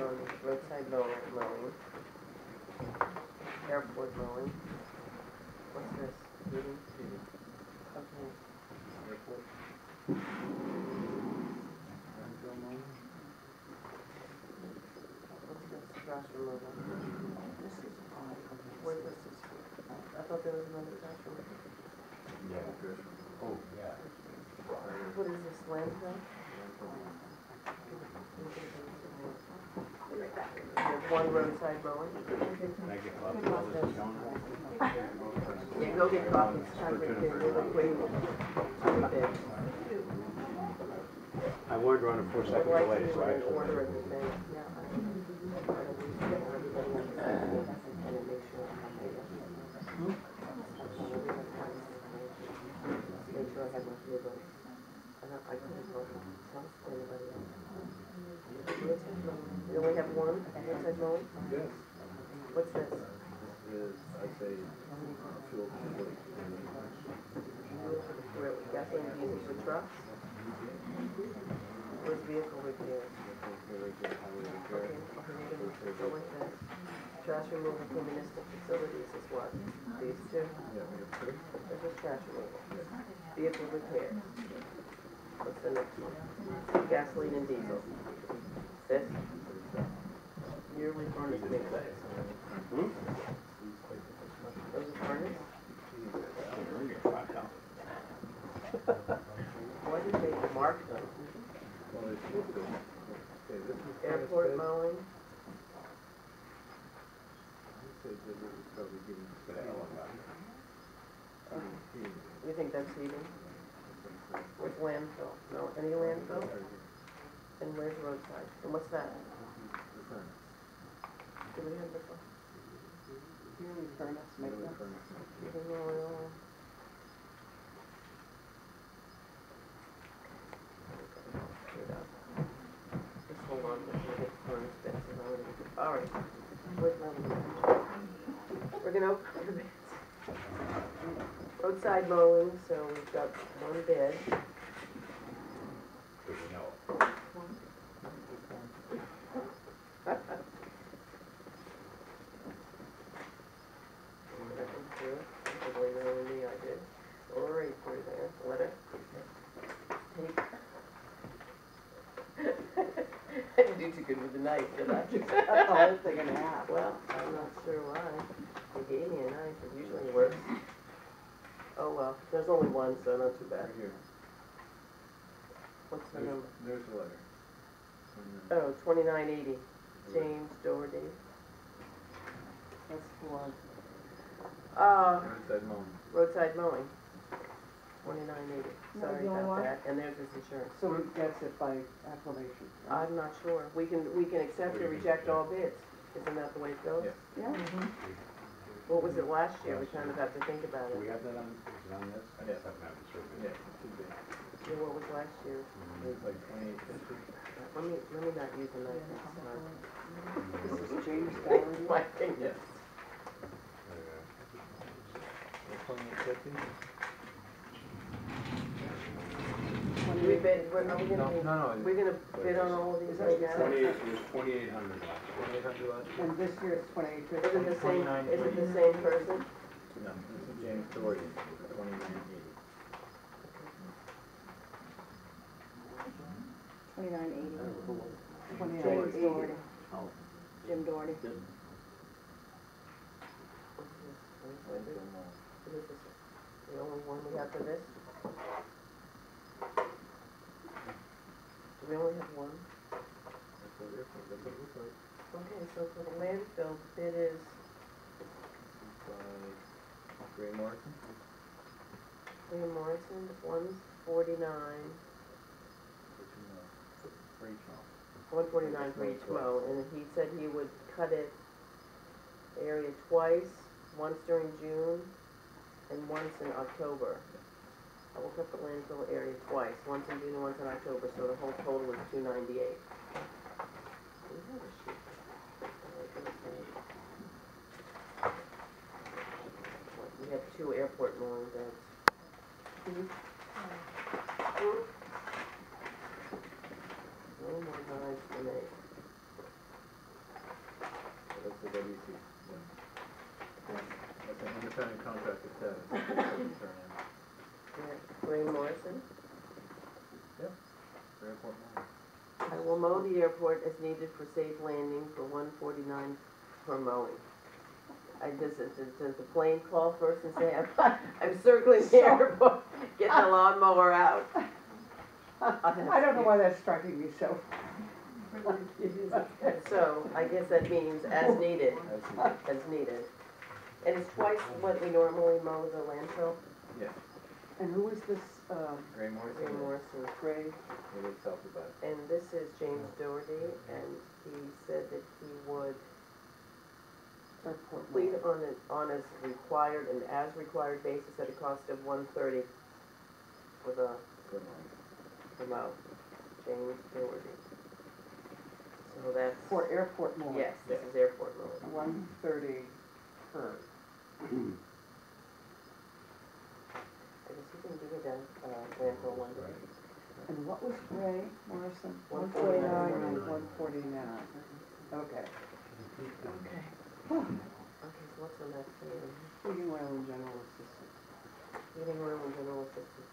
roadside mowing, airport mowing. What's this? Heating? Okay. Airport. What's this? Trash removal. This is odd. Where's this? I thought there was another trash removal. Yeah. Oh, yeah. What is this, landfill? There's one roadside mowing. Can I get coffee while this is going on? Yeah, go get coffee. It's time for dinner. We're waiting. I wanted to run it 4 seconds Like away, to so I order actually. everything. Make sure I have my paper. I couldn't tell anybody else. You only have one? Roadside mowing? Yes. What's this? This is, I say, fuel for Gasoline diesel for trucks? Where's vehicle repairs? Okay, go like that. Trash removal for municipal facilities is what? These two? Yeah, we have 2. This is trash removal. Vehicle repairs. What's the next one? Gasoline and diesel. This? Yearly furnace maintenance. Those are furnace? Why did they mark them? Airport mowing? You think that's heating? Where's landfill? No, any landfill? And where's roadside? And what's that? Do we have the Yearly furnace maintenance. heating oil? Just hold on, let's get the furnace bits and all that. All right. Where's my little- We're gonna open the bids. Roadside mowing, so we've got one bid. I did. All right, through there. Letter. Tape. I didn't do too good with the knife, did I? That's all it's they're gonna have. Well, I'm not sure why. They gave me a knife, it usually works. Oh well, there's only one, so not too bad. Right here. What's the number? There's the letter. Oh, 2980. James Doherty. That's for, Roadside mowing. roadside mowing. 2980. No, Sorry the only about one? that. And there's his insurance. so it gets it by acclamation. right? I'm not sure. We can accept or reject all bids. Isn't that the way it goes? Yeah. Yeah. What was it last year? We kind of have to think about Do we it. have that on, is it on this? Yes. Yeah, it should be. Yeah, what was last year? It was like 2850. Let me not use a knife next time. This is James Doherty. My thing. Yes. 2850? Do we bid, are we gonna, No. we're gonna bid on all of these Is that right the now? same? It was 2800 last. 2800 last year? And this year it's 2850. Is it the same, is it the same person? No, this is James Doherty, 2980. 2980. James Doherty. Jim Doherty. Is this the only one we have for this? Do we only have one? That's what it looks like. Okay, so for the landfill, the bid is By Gray Morrison. William Morrison, 149, For each one. 149 for each mow, and he said he would cut it area twice, once during June and once in October. I will cut the landfill area twice, once in June and once in October, so the whole total is 298. We have a sheet. We have 2 airport mowing beds. No more knives to make. WC, yeah. That's an independent contractor status. Turn in. Yeah, Ray Morrison. Airport mall. I will mow the airport as needed for safe landing for $149 per mowing. Does the plane call first and say, I'm circling the airport, get the lawnmower out? I don't know why that's striking me so. So, I guess that means as needed, That's as needed. And it's twice what we normally mow the landfill, Yes, And who is this, Ray Morrison. Ray Morrison. Gray? He lives south of that. And this is James Doherty, and he said that he would Airport complete mall. on a required and as required basis at a cost of $130 for the mow. James Doherty. So that's, For airport mall. yes, this is airport mowing. 130 per. I guess he can do it at landfill one day. And what was Ray Morrison? 149. 149. Okay. Okay. Okay, so what's the next thing? Heating oil and general assistance. Heating oil and general assistance.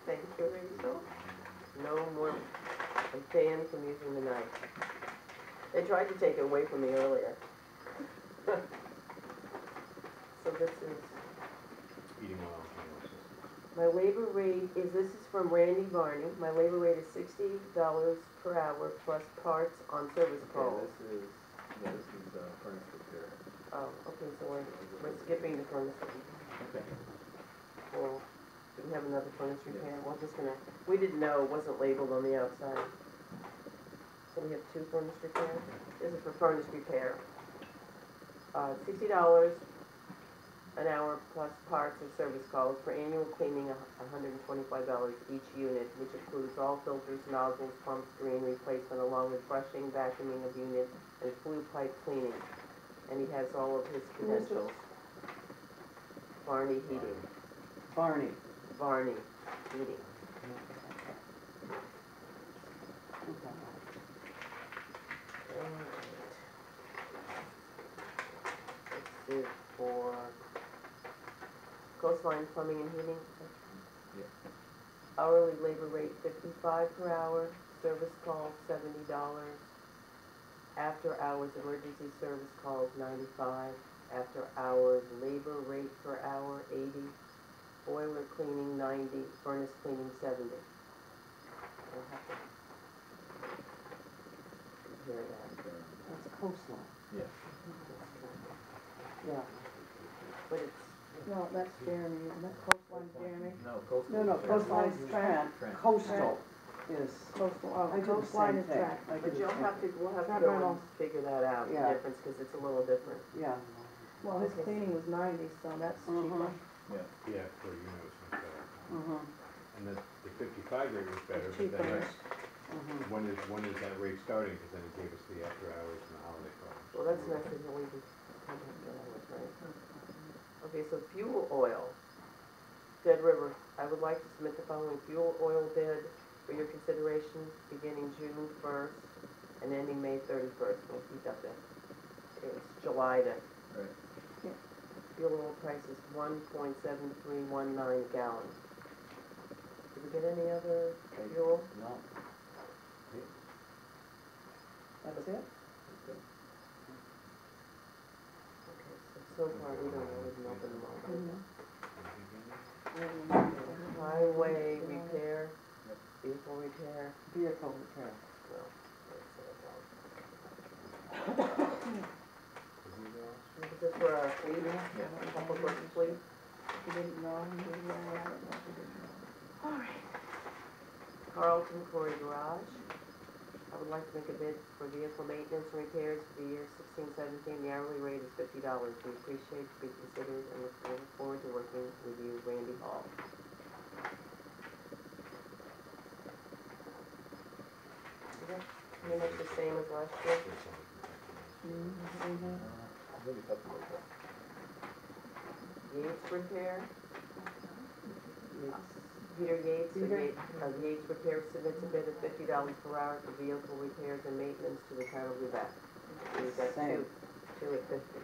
Thank you, Rachel. No more fan from using the knife. They tried to take it away from me earlier. So this is, Eating oil. my labor rate this is from Randy Varney. My labor rate is $60 per hour plus parts on service Okay, calls. this is furnace repair. Oh, okay, so we're skipping the furnace repair. Okay. Well, do we have another furnace repair? We're just gonna, we didn't know, it wasn't labeled on the outside. So we have two furnace repairs. This is for furnace repair. $60 an hour plus parts and service calls for annual cleaning, $125 each unit, which includes all filters, nozzles, pumps, screen replacement, along with brushing, vacuuming of unit, and flue pipe cleaning. And he has all of his Who is this? credentials. Varney Heating. Barney. Varney Heating. Okay. This is for coastline plumbing and heating. Yeah. Hourly labor rate $55 per hour, service calls $70. After hours emergency service calls $95. After hours labor rate per hour $80. Boiler cleaning $90, furnace cleaning $70. I'll have to compare that. That's coastline. Yes. Yeah. But it's, No, that's Jeremy, isn't it? Coastline Jeremy? No, coastal. No, no, repair. coastline's Trent. Trent. Coastal is. Coastal, I oh, did the coastline same is thing. track. I did but the you'll same have to, we'll have Trent to go and Reynolds. figure that out, the Yeah. difference, because it's a little different. Yeah. Well, his cleaning was 90, so that's cheaper. Yeah. Yeah, per unit was much better. Mm-hmm. And the 55 rate was better, It's but then cheaper. Mm-hmm. when is that rate starting? Because then it gave us the after hours and the holiday calls. Well, that's nice that we can contact that with, right? Okay, so fuel oil, Dead River, I would like to submit the following fuel oil bid for your consideration beginning June 1st and ending May 31st. We'll keep up there. It's July to. Right. Fuel oil price is $1.7319 a gallon. Did we get any other fuel? No. That's it? Okay, so far we don't know, we can open them all. Mhm. Highway repair, vehicle repair, Vehicle repair. well, let's say is this for our fleet? Yeah. Public works fleet? He didn't know, he didn't know, I don't know if he didn't know. All right. Carlton Corey Garage. I would like to make a bid for vehicle maintenance and repairs for the year 16-17. The hourly rate is $50. We appreciate to be considered and look forward to working with you, Randy Hall. Is that pretty much the same as last year? Really tough to look at. Yates repair. Peter Yates, Yates Repair submits a bid of $50 per hour for vehicle repairs and maintenance to the town of Lubec. We've got Same. two at 50.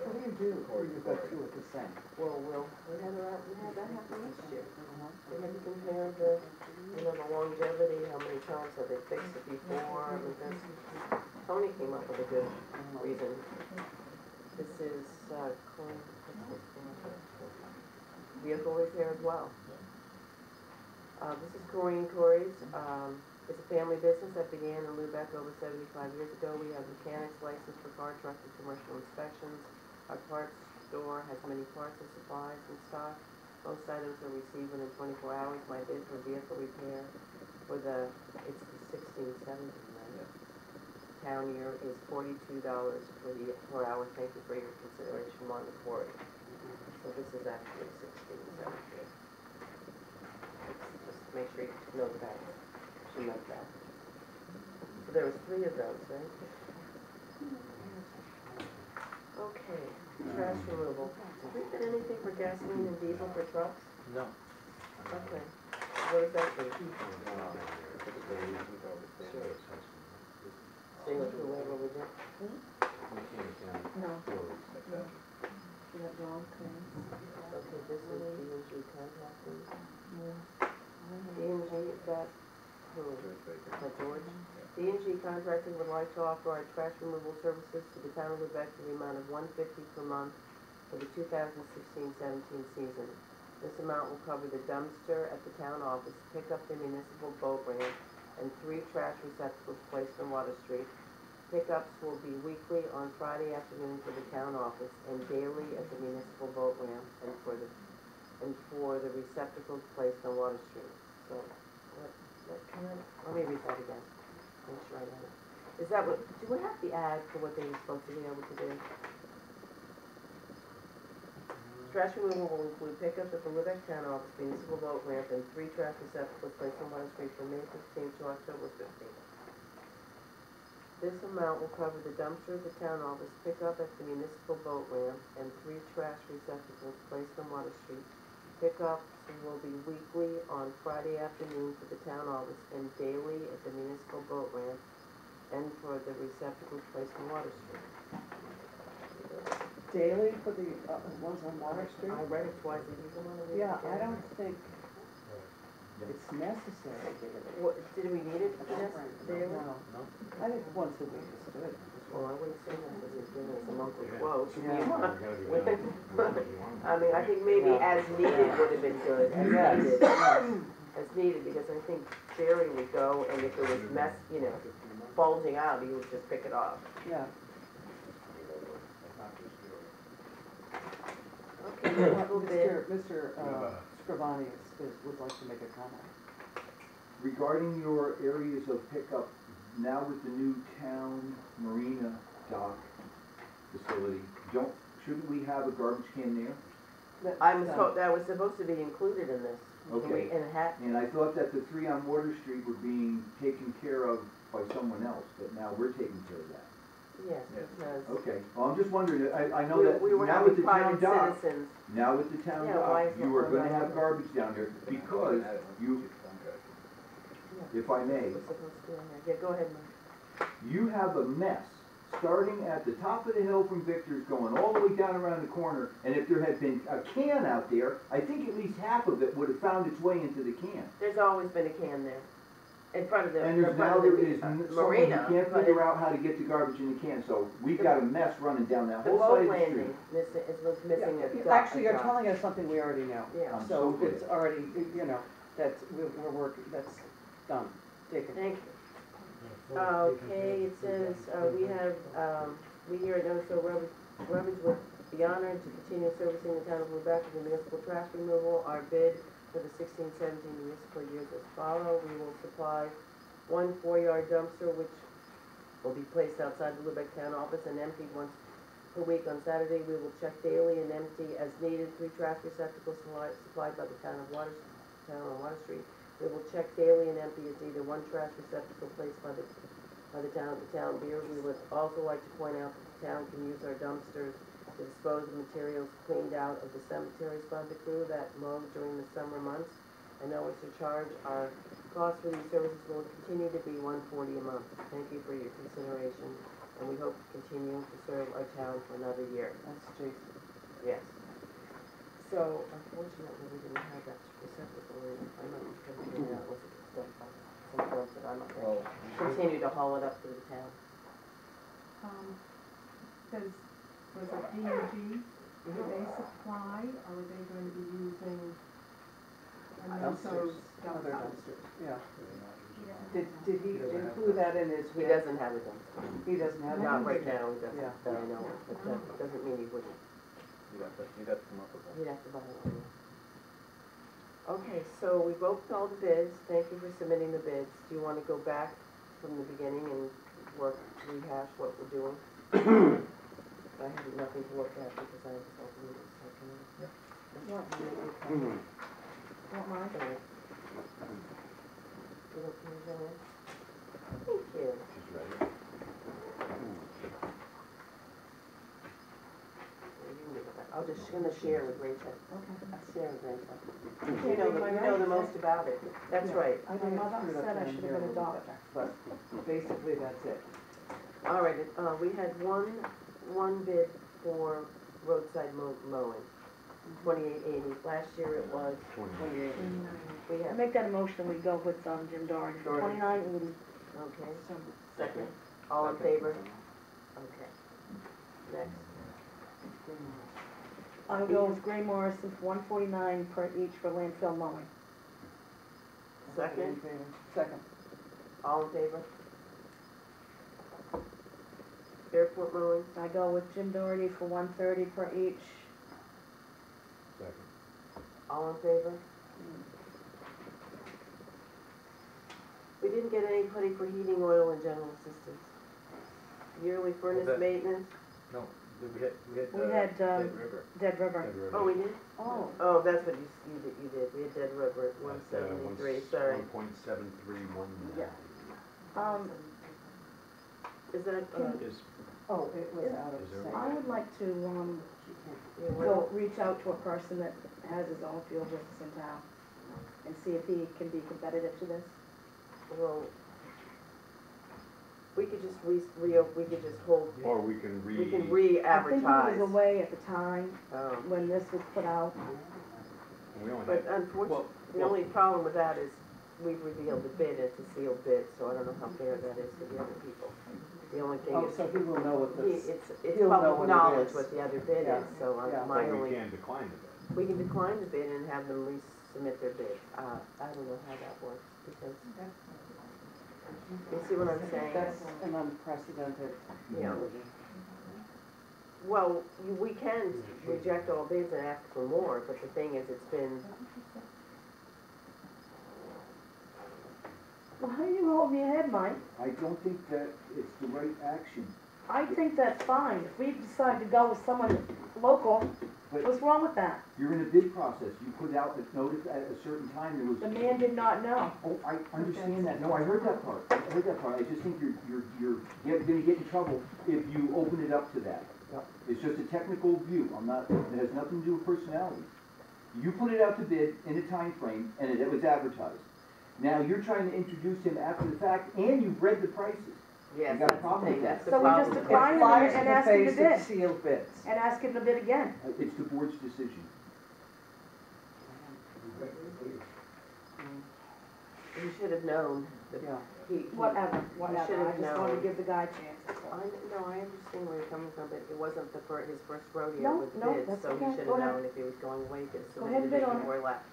What do you do when you've got two at the same? Well, we had that happen last year. We had to compare the, you know, the longevity, how many times have they fixed it before, and this. Tony came up with a good reason. This is, vehicle repair as well. This is Corrine Corey's. It's a family business that began in Lubec over 75 years ago. We have mechanics licensed for car, truck, and commercial inspections. Our parts store has many parts and supplies in stock. Most items are received within 24 hours. My bid for vehicle repair for it's the 16, 17, right? Town year is $42 per hour. Thank you for your consideration on the quarry. So this is actually 16, 17. Just make sure you note that. She meant that. So there was 3 of those, right? Okay, trash removal. Did we get anything for gasoline and diesel for trucks? No. Okay. What does that mean? Same with whoever we did? No. You have wrong things. Okay, this is D&G contracting. Yeah. D&G, that, who? That George? D&G Contracting would like to offer our trash removal services to the town of Lubec for the amount of $150 per month for the 2016-17 season. This amount will cover the dumpster at the town office, pick up the municipal boat ramp, and 3 trash receptacles placed on Water Street. Pickups will be weekly on Friday afternoon for the town office and daily at the municipal boat ramp and for the receptacles placed on Water Street. So, let me read that again. Make sure I got it. Is that what, do we have the ad for what they were supposed to be able to do? Trash removal will include pickups at the Lubec Town Office, municipal boat ramp, and 3 trash receptacles placed on Water Street from May 15th to October 15th. This amount will cover the dumpster at the town office, pickup at the municipal boat ramp, and 3 trash receptacles placed on Water Street. Pickups will be weekly on Friday afternoon for the town office and daily at the municipal boat ramp and for the receptacles placed on Water Street. Daily for the ones on Water Street? I read it twice. Did you want to read it Yeah, again? I don't think it's necessary daily. What, did we need it daily? No. No? I think once a week is good. Well, I wouldn't say that because it's giving us a monthly quote. Yeah. I mean, I think maybe Yeah. as needed would have been good, as Yes, needed. yes. As needed, because I think Jerry would go, and if it was bulging out, he would just pick it off. Yeah. Okay, municipal bid. Mr. Scrivani would like to make a comment. Regarding your areas of pickup, now with the new town marina dock facility, shouldn't we have a garbage can there? That was supposed to be included in this. Okay. In a hat. And I thought that the 3 on Water Street were being taken care of by someone else, but now we're taking care of that. Yes, Yes. because Okay, well, I'm just wondering, I know that we were now having with the town private dock, citizens. now with the town Yeah, why dock, is you it are on gonna that have one? garbage down there because you, if I may, We're supposed to be on there. Yeah, go ahead, Mike. you have a mess, starting at the top of the hill from Victor's, going all the way down around the corner, and if there had been a can out there, I think at least half of it would have found its way into the can. There's always been a can there, in front of the, And in there's front now of there the is someone who marina. can't but figure out how to get the garbage in the can, so we've got a mess running down that The whole boat side of the landing street. was missing a Yeah, dock. actually, you're telling us something we already know. Yeah, I'm So so good. it's already, we're working, that's done, taken. thank you. Okay, it says, we here at No-So Rubbish would be honored to continue servicing the town of Lubec with the municipal trash removal. Our bid for the 16-17 municipal years as follow. We will supply 1 4-yard dumpster, which will be placed outside the Lubec town office and emptied once per week on Saturday. We will check daily and empty as needed 3 trash receptacles supplied by the town on Water Street. We will check daily and empty as needed 1 trash receptacle placed by the town at the town beer. We would also like to point out that the town can use our dumpsters to dispose of materials cleaned out of the cemeteries by the crew that mow during the summer months. I know it's a charge. Our Cost for these services will continue to be $140 a month. Thank you for your consideration, and we hope to continue to serve our town for another year. That's Jason. Yes. So unfortunately, we didn't have that receptacle in. I'm not sure if that was stuff by some folks that I'm not Well, continue to haul it up to the town. Does, was it D and G, do they supply, or are they going to be using Dumpsters, dump other outs? dumpsters, yeah. Did he include that in his? He doesn't have it done. He doesn't have it? Not right now, he doesn't, Yeah. that I know of, but that doesn't mean he wouldn't. you'd have to come up with that. He'd have to buy it. Okay, so we opened all the bids. Thank you for submitting the bids. Do you want to go back from the beginning and rehash what we're doing? I have nothing to look at because I was opening it, so can I? Want mine? Sorry. You don't care, Joanne? Thank you. She's ready. I'm just gonna share with Rachel. Okay. I'll share with Rachel. Okay, You know, my you know the right? most about it. That's Yeah. right. I My mother screwed up said I down should here have a been a little bit, doctor. but basically that's it. All right, we had one bid for roadside mowing, $28.80. Last year it was, 28. we I had, make that a motion, we go with Jim Doherty, Doherty. $29.80. okay, second. All in favor? Okay. Next. I go with Gray Morrison for $149 per each for landfill mowing. Second. Second. All in favor? Airport mowing? I go with Jim Doherty for $130 per each. Second. All in favor? We didn't get anybody for heating oil and general assistance. Yearly furnace that- maintenance? No, we had, We had, Dead River. Dead River. Dead River. Oh, we did? Oh. Oh, that's what you did. We had Dead River at That's, 173, sorry. 1.7319. Is that, Is, Oh, it was out of Is there- sync. I would like to, yeah, go reach out to a person that has his own field business in town and see if he can be competitive to this. well, we could just we could just hold, or we can we can I think he re-advertise. was away at the time Um, when this was put out. we only But had, unfortunately, the only problem with that is we've revealed the bid, it's a sealed bid, so I don't know how fair that is to the other people. The only thing Oh, is, so he will know what this, it's he'll know public what it knowledge is. what the other bid Yeah. is, so Yeah. my but we only, can decline the bid. we can decline the bid and have them resubmit their bid. I don't know how that works, because, you see what I'm saying? that's an unprecedented. Yeah. Well, we can reject all bids and ask for more, but the thing is, it's been, Well, how are you holding your head, Mike? I don't think that it's the right action. I think that's fine. If we decide to go with someone local, But what's wrong with that? you're in a bid process, you put out the notice at a certain time, there was. The man did not know. Oh, I understand that, no, I heard that part, I just think you're gonna get in trouble if you open it up to that. Yep. It's just a technical view, it has nothing to do with personality. You put it out to bid in a time frame, and it was advertised. Now, you're trying to introduce him after the fact, and you've read the prices. yes, You got a that's the problem thing, with that's the So we just problem. decline It it flies and in the ask him to face bid. of sealed bids. And ask him to bid again. It's the board's decision. You should have known that Yeah. he. Whatever, should whatever. I have just wanted to known. give the guy a chance. that's all. No, I understand where you're coming from, but it wasn't his first rodeo No, with no, bids, that's so he okay. should Go have ahead. known if he was going away, just so Go he ahead and didn't bid on make it. more left.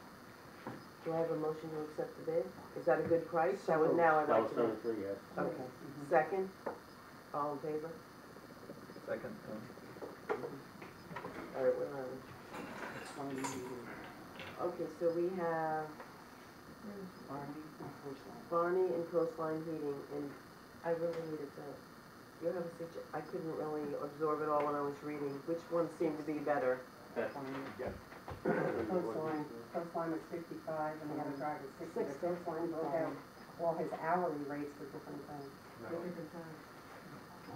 Do I have a motion to accept the bid? Is that a good price? So I would, moved. now I'd like to know. yes. Okay, Mhm. second, all in favor? Second, All right, where are we? Okay, so we have Barney and Coastline Heating, and I really needed to, you have a I couldn't really absorb it all when I was reading. Which one seemed to be better? Coastline was 55 and the other guy was 60. The 60. Coastline broke out all his hourly rates for different things.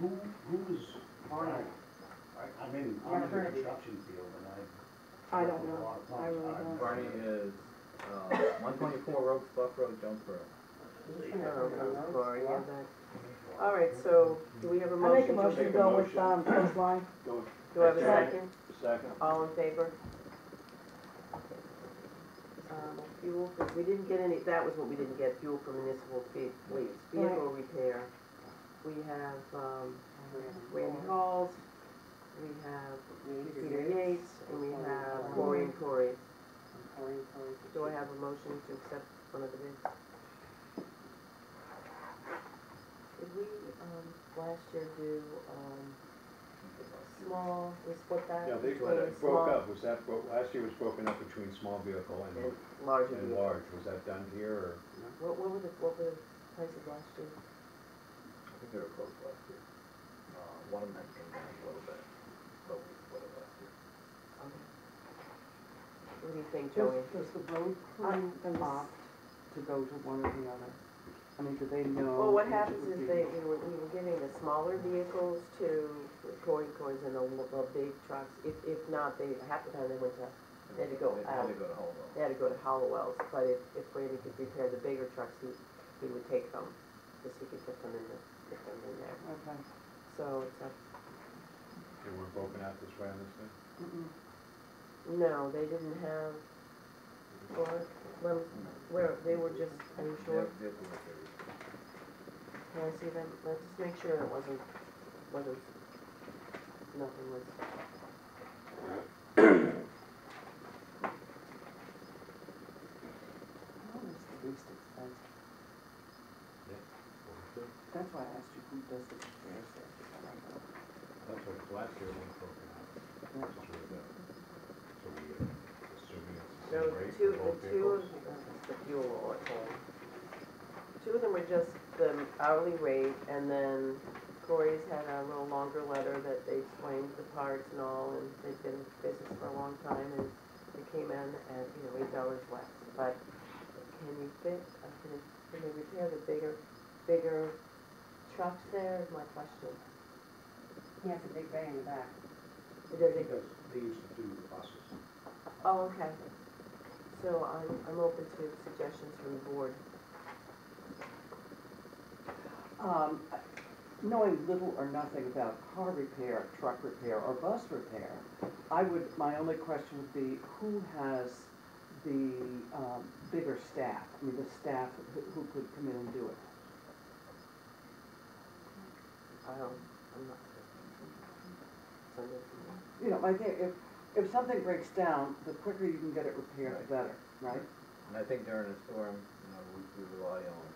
Who was Barney? I'm in Yeah, the correct. construction field and I. I don't know. I really don't. Barney is, 124 Road, Buck Road, Jonesboro. Oh, Cory, yeah, that. All right, so do we have a I motion? make a motion to Make a go with, motion. coastline. Go, Do I have a Second. second? second. All in favor? Fuel, because we didn't get any, that was what we didn't get, fuel for municipal fleets. Vehicle repair, we have, Randy Halls, we have Peter Yates, and we have Cory and Cory. Do I have a motion to accept one of the bids? Did we, last year do, small, we split that Yeah, they between broke small up, was that, last year was broken up between small vehicle and larger and vehicles? large, was that done here, or? What were the prices last year? I think they were close last year. One of them had came down a little bit, but we split it last year. Okay. What do you think, Joey? Does the road crew opt to go to one or the other? I mean, do they know? Well, what which it happens would is be? we were giving the smaller vehicles to Cory's and the big trucks. If not, half the time they went to, they had to go out. They had to go to Hollowell. They had to go to Hollowell's, but if Randy could repair the bigger trucks, he would take them, because he could get them in there. Okay. So it's up. They weren't broken out this way on this thing? No, they didn't have, where, they were just, are you sure? Vehicle repairs. Can I see them? Let's just make sure it wasn't, nothing was. What is the least expensive? Yeah. That's why I asked you who does the repairs there. because I don't know. That's what, last year it was broken out. Yeah. Just really good. So we, assuming it's the No, same rate two, for both the two, vehicles? the fuel oil. Two of them were just the hourly rate, and then Cory's had a little longer letter that they explained the parts and all, and they've been in business for a long time, and they came in at, $8 less. But can you can they repair the bigger trucks there is my question. He has a big bay in the back. Does it, Because they used to do the buses. oh, okay. So I'm open to suggestions from the board. Knowing little or nothing about car repair, truck repair, or bus repair, my only question would be, who has the bigger staff? I mean, the staff who could come in and do it? I'm not. You know, I think if something breaks down, the quicker you can get it repaired, the better, right? And I think during a storm, we rely on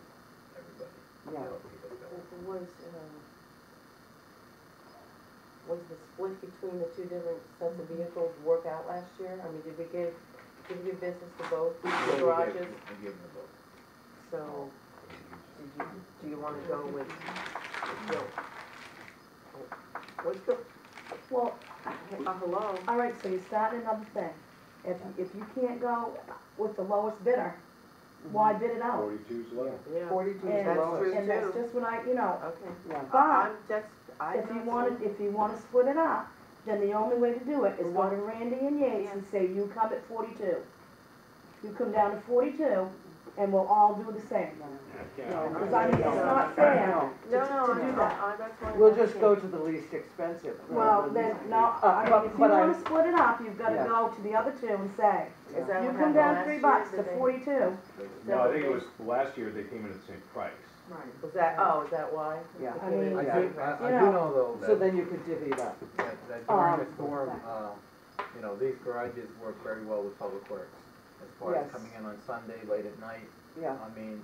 everybody to Yeah. help keep us going. Was the split between the two different sets of vehicles work out last year? I mean, did we give business to both the garages? We gave them the both. So, do you wanna go with, what's the, Well, hello? all right, so you start another thing. If you can't go with the lowest bidder, why bid it out? 42's low. Yeah. 42 is And, the That's lowest. true. and that's too. just what Okay. Yeah. But I'm if you not if you wanna split it up, then the only way to do it is go to Randy and Yates and say, you come at 42. You come down to 42, and we'll all do the same. No, Because I mean, it's not fair No. No, to do that. that's why. I'm We'll just asking. go to the least expensive. Well, then, no, I mean, if you but I- wanna split it up, you've gotta Yeah. go to the other two and say, Is that you what come happened down last year? $3 to Did they- 42. No, I think it was, last year they came in at the same price. Was that why? Yeah. They I came in mean- at the Yeah. same price? I You do know. know though So that, then you could divvy it up. that during the storm, these garages work very well with Public Works. As far as Yes. coming in on Sunday, late at night, Yeah. I mean,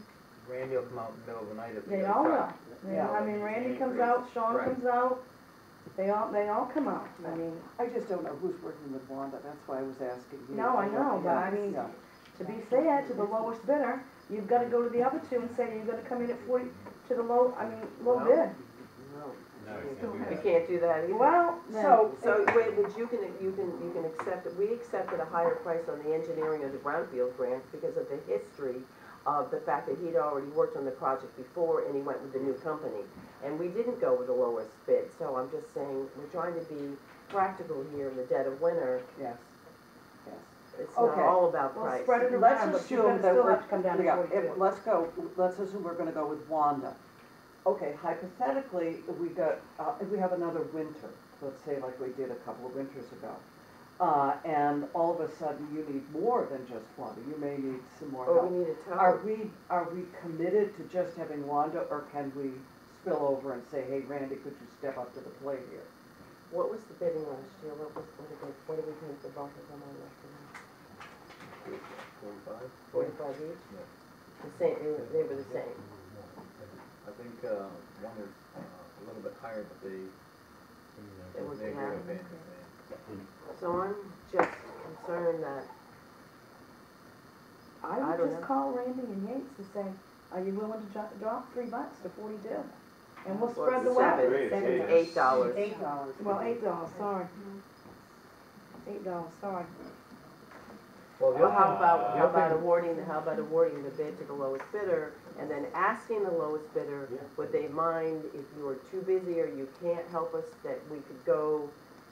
Randy will come out in the middle of the night if They they all will. truck. Yeah. I mean, Randy comes out, Sean Right. comes out, they all come out. I mean, I just don't know who's working with Wanda, that's why I was asking you. No, I know, but I mean, Yeah. to be fair to the lowest bidder, you've gotta go to the other two and say, you're gonna come in at 40, to the low No. bid. No. No, you can't do You that. can't do that either. Well, then, So, wait, but you can accept it, we accepted a higher price on the engineering of the brownfield grant because of the history of the fact that he'd already worked on the project before and he went with the new company. And we didn't go with the lowest bid, so I'm just saying, we're trying to be practical here in the dead of winter. Yes, yes. it's not Okay. all about Well, price. spread it Let's around, but you're assume gonna that still we're, have to come down to yeah, 42. let's assume we're gonna go with Wanda. Okay, hypothetically, if we have another winter, let's say like we did a couple of winters ago, and all of a sudden you need more than just Wanda, you may need some more Or help. we need a tow. Are we committed to just having Wanda, or can we spill over and say, hey, Randy, could you step up to the plate here? What was the bidding last year? What did we pay for both of them on that? 45? 45 each? Yeah. The same, they were the same. I think, one is, a little bit higher, but they were agree glad. with paying the same. So I'm just concerned that, I I would don't just know. call Randy and Yates to say, are you willing to drop $3 to 42? And we'll Well, spread the it's wealth. seven. It's it's $8. $8. Well, $8, sorry. $8, sorry. Well, the Well, other how thing- about, the how other about thing- awarding the bid to the lowest bidder, and then asking the lowest bidder, would they mind if you are too busy or you can't help us, that we could go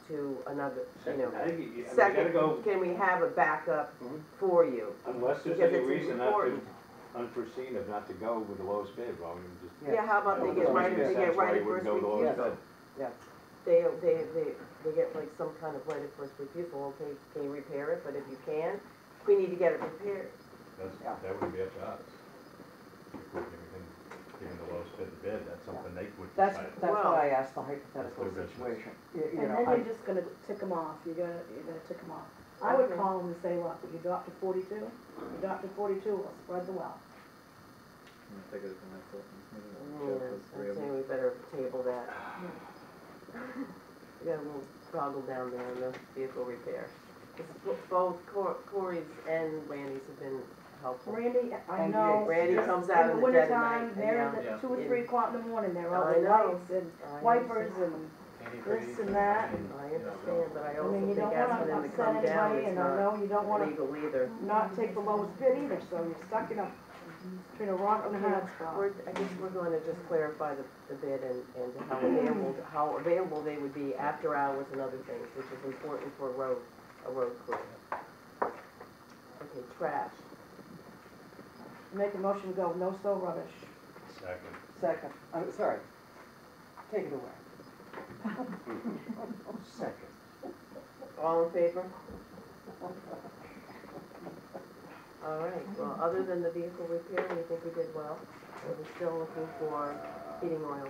to another, you know, I think you gotta second, go, can we have a backup Mhm. for you? unless there's Because any it's reason not to, important. unforeseen of not to go with the lowest bid, well, we just. Yes. Yeah, how about they get right, they get right at first Go the lowest refusal? bid. Yes. They get like some kind of right at first refusal, okay, can you repair it, but if you can, we need to get it repaired. Yeah. That wouldn't be up to us. If we're giving the lowest bid the bid, that's something they would That's decide. what Well- I asked, the hypothetical That's their business. situation. You And know, then I- you're just gonna tick them off, you're gonna tick them off. I would Okay. call them and say, look, you dropped to 42, you dropped to 42, we'll spread the wealth. I'm gonna take it to the next meeting. Yes, Check with three I'm of them. saying we better table that. We got a little toggle down there in the vehicle repair. 'Cause both Corey's and Randy's have been helpful. Randy, I And know. Yates. Randy Yeah. comes out in the dead of wintertime, night. they're yeah. in Yeah. the 2 or In- 3 o'clock in the morning, they're out I with know. lights and I wipers understand. and this and that. I understand, but I I also mean, you think don't asking wanna them to upset come down anybody, is and I not know you don't wanna legal either. not take the lowest bid either, so you're stuck in a rock and a hard spot. I guess we're going to just clarify the bid and how available they would be after hours and other things, which is important for a road crew. Okay, trash. Make a motion to go, no snow rubbish. Second. Second, I'm sorry, take it away. Second. All in favor? All right, well, other than the vehicle repair, we think we did well. We're still looking for heating oil.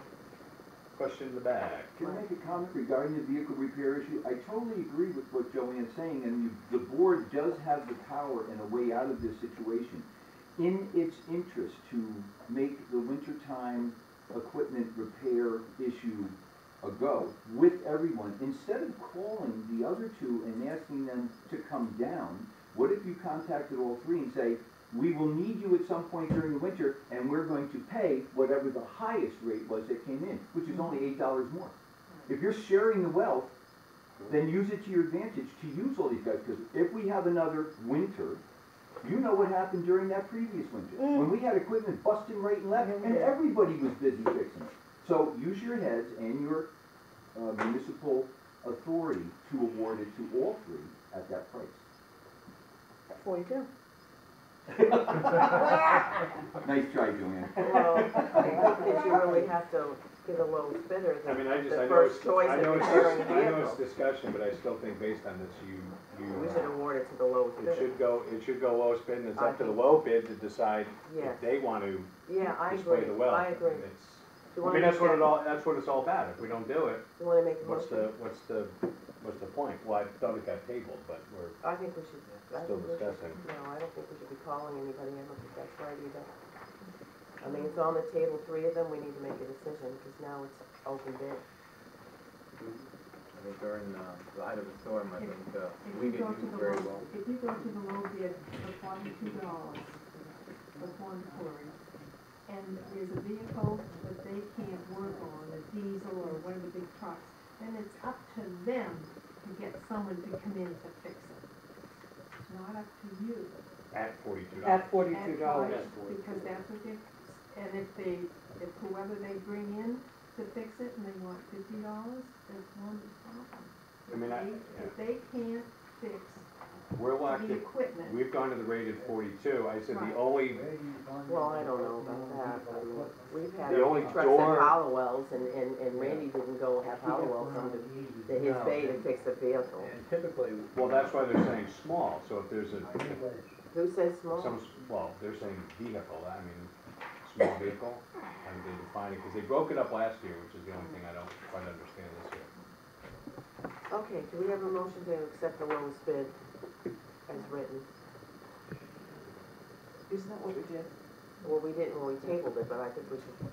Question in the back. Can I make a comment regarding the vehicle repair issue? I totally agree with what Joanne's saying, and the board does have the power and a way out of this situation. In its interest to make the wintertime equipment repair issue a go with everyone, instead of calling the other two and asking them to come down, what if you contacted all three and say, we will need you at some point during the winter, and we're going to pay whatever the highest rate was that came in, which is only $8 more. If you're sharing the wealth, then use it to your advantage to use all these guys, because if we have another winter, you know what happened during that previous winter. When we had equipment busting right and left, and everybody was busy fixing it. So use your heads and your municipal authority to award it to all three at that price. 42. Nice try, Joanne. Well, I think that you really have to get a lowest bidder, I mean, I the know first it's, choice I of know it's, repairing a I know it's vehicle. discussion, but I still think based on this, We should award it to the lowest it bidder. should go lowest bid, and it's I up to the think low bid to decide Yes. if they want to Yeah, I display agree, the wealth. I agree. And it's- Do you I wanna mean, make that's what that- that's what it's all about. If we don't do it, You wanna make a what's motion? what's the point? Well, I thought it got tabled, but we're I think we should, I still think we should, discussing. no, I don't think we should be calling anybody, I don't think that's right either. I mean, it's on the table, 3 of them, we need to make a decision, because now it's open bid. I think during the height of the storm, I think If we you get go to used the very low, well. if you go to the low bid for $42 with one quarry, and there's a vehicle that they can't work on, a diesel or one of the big trucks, then it's up to them to get someone to come in to fix it. It's not up to you. At $42. At At $42. price, because that's what they, and if whoever they bring in to fix it and they want $50, that's one problem. I mean, If they can't fix We're the locked in, equipment. we've gone to the rated 42. I said the Right. only, Well, I don't know about that, I mean, we've had The only trucks door- at Hollowell's, and Randy didn't go have Hollowell come to his No. bay to fix the vehicle. And typically. well, that's why they're saying small, so if there's Who says small? well, they're saying vehicle, I mean, small vehicle, how do they define it? Because they broke it up last year, which is the only thing I don't quite understand this year. Okay, do we have a motion to accept the lowest bid as written? Isn't that what we did? Well, we didn't when we tabled it, but I think we should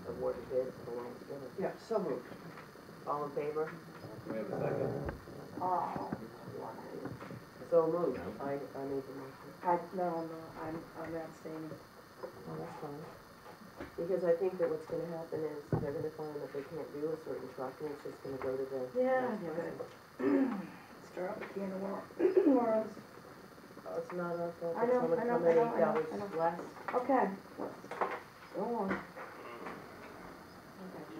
award the bid to the lowest bidder. Yeah, so moved. All in favor? We have a second? Oh, So moved. No. I made the motion. no, I'm abstaining. Oh, that's fine. Because I think that what's gonna happen is they're gonna find that they can't do a certain truck and it's just gonna go to the. Yeah, next person. Stir up a can of worms. Oh, it's not our fault I that know, someone I know, come in I know, $8 I know. less. Okay, let's go on.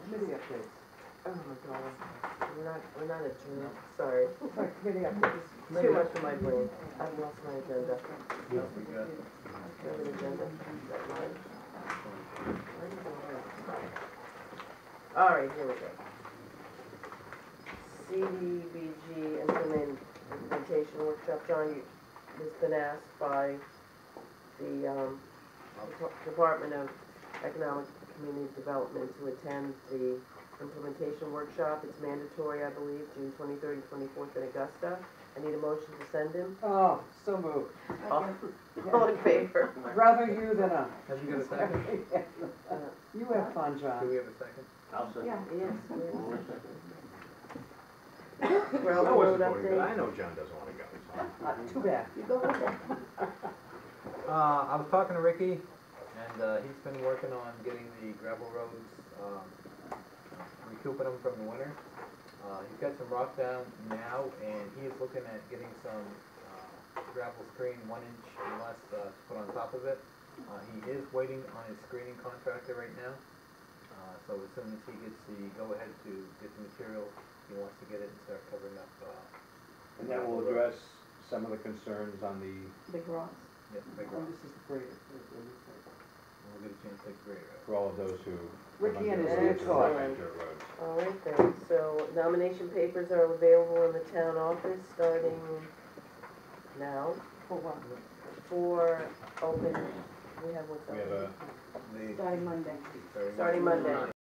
Committee updates. Oh my God, we're not adjourned, sorry. Sorry, committee updates. Too much for my brain. I've lost my agenda. No, we got. Do you have an agenda? Is that mine? All right, here we go. CDBG implementation workshop. John, has been asked by the Department of Economic Community Development to attend the implementation workshop. It's mandatory, I believe, June 23rd and 24th in Augusta. I need a motion to send him. Oh, so moved. All in favor? Rather you than us. Have you got a second? You have fun, Do John. we have a second? I'll second. Yeah. Yes. we have a second. I Railroad wasn't voting, but update. I know John doesn't want to go, so. Too bad. You go with it. I was talking to Ricky, and he's been working on getting the gravel roads, recouping them from the winter. He's got some rock down now, and he is looking at getting some gravel screen 1 inch or less to put on top of it. He is waiting on his screening contractor right now. So as soon as he gets the go-ahead to get the material, he wants to get it and start covering up. And that will address some of the concerns on the, Big rocks. Yeah, big Oh, rock. this is the greatest. We'll get a chance to take the grader out. for all of those who. Ricky and his new car. Dirt roads. All right then, so nomination papers are available in the town office starting now For what? for open, we have what's We have open? a The- Starting Monday. Starting Monday.